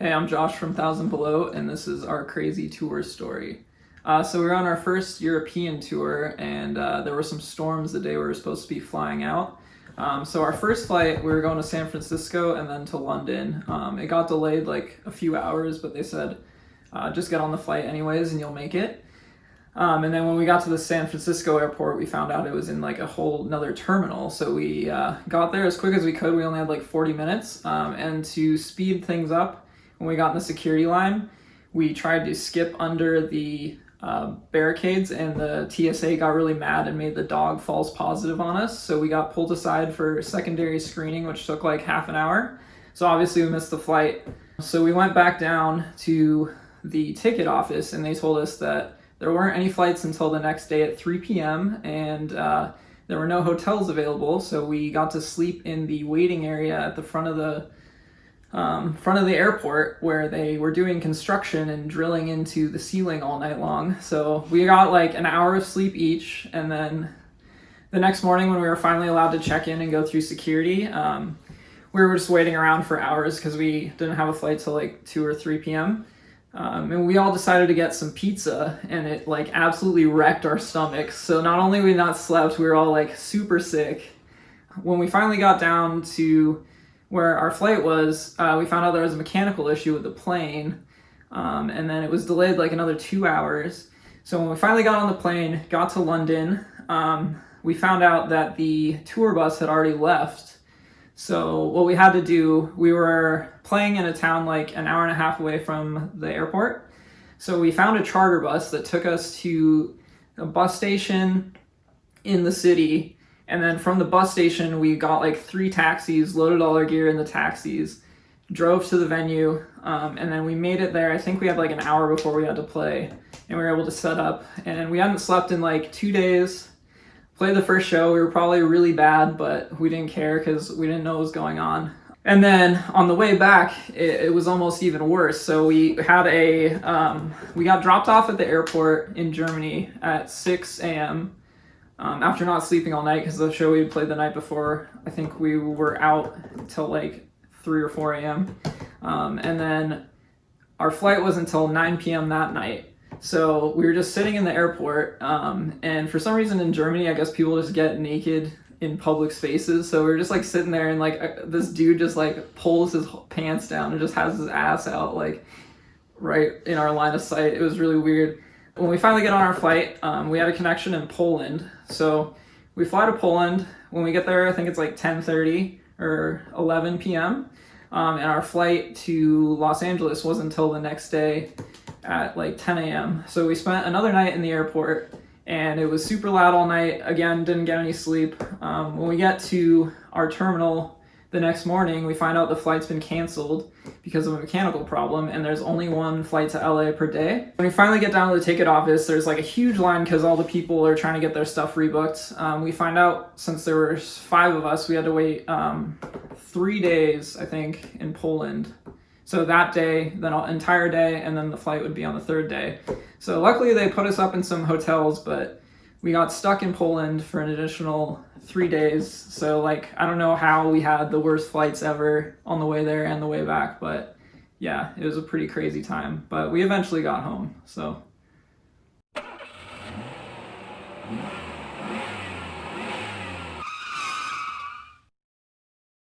Hey, I'm Josh from Thousand Below, and this is our crazy tour story. So we were on our first European tour, and there were some storms the day we were supposed to be flying out. So our first flight, we were going to San Francisco and then to London. It got delayed like a few hours, but they said just get on the flight anyways, and you'll make it. And then when we got to the San Francisco airport, we found out it was in like a whole another terminal. So we got there as quick as we could. We only had like 40 minutes. And to speed things up, when we got in the security line, we tried to skip under the barricades, and the TSA got really mad and made the dog false positive on us. So we got pulled aside for secondary screening, which took like half an hour. So obviously we missed the flight. So we went back down to the ticket office, and they told us that there weren't any flights until the next day at 3 p.m. and there were no hotels available. So we got to sleep in the waiting area at the front of the airport, where they were doing construction and drilling into the ceiling all night long. So we got like an hour of sleep each, and then the next morning when we were finally allowed to check in and go through security, we were just waiting around for hours because we didn't have a flight till like 2 or 3 p.m. And we all decided to get some pizza, and it like absolutely wrecked our stomachs. So not only we not slept, we were all like super sick. When we finally got down to where our flight was, we found out there was a mechanical issue with the plane, and then it was delayed like another 2 hours. So when we finally got on the plane, got to London, we found out that the tour bus had already left. So what we had to do, we were playing in a town like an hour and a half away from the airport. So we found a charter bus that took us to a bus station in the city. And then from the bus station, we got like 3 taxis, loaded all our gear in the taxis, drove to the venue, and then we made it there. I think we had like an hour before we had to play, and we were able to set up. And we hadn't slept in like 2 days. Played the first show. We were probably really bad, but we didn't care because we didn't know what was going on. And then on the way back, it was almost even worse. So we had we got dropped off at the airport in Germany at 6 a.m. After not sleeping all night because the show we had played the night before. I think we were out until like 3 or 4 a.m. And then our flight was until 9 p.m. that night. So we were just sitting in the airport, and for some reason in Germany, I guess people just get naked in public spaces. So we were just like sitting there, and like this dude just like pulls his pants down and just has his ass out like right in our line of sight. It was really weird. When we finally get on our flight, we had a connection in Poland. So we fly to Poland. When we get there, I think it's like 10:30 or 11 p.m. And our flight to Los Angeles wasn't until the next day at like 10 a.m. So we spent another night in the airport, and it was super loud all night. Again, didn't get any sleep. When we get to our terminal the next morning, we find out the flight's been canceled because of a mechanical problem, and there's only 1 flight to LA per day. When we finally get down to the ticket office, there's like a huge line because all the people are trying to get their stuff rebooked. We find out since there were 5 of us, we had to wait 3 days, I think, in Poland. So that day, then an entire day, and then the flight would be on the 3rd day. So luckily they put us up in some hotels, but we got stuck in Poland for an additional 3 days. So like, I don't know how we had the worst flights ever on the way there and the way back, but yeah, it was a pretty crazy time. But we eventually got home, so.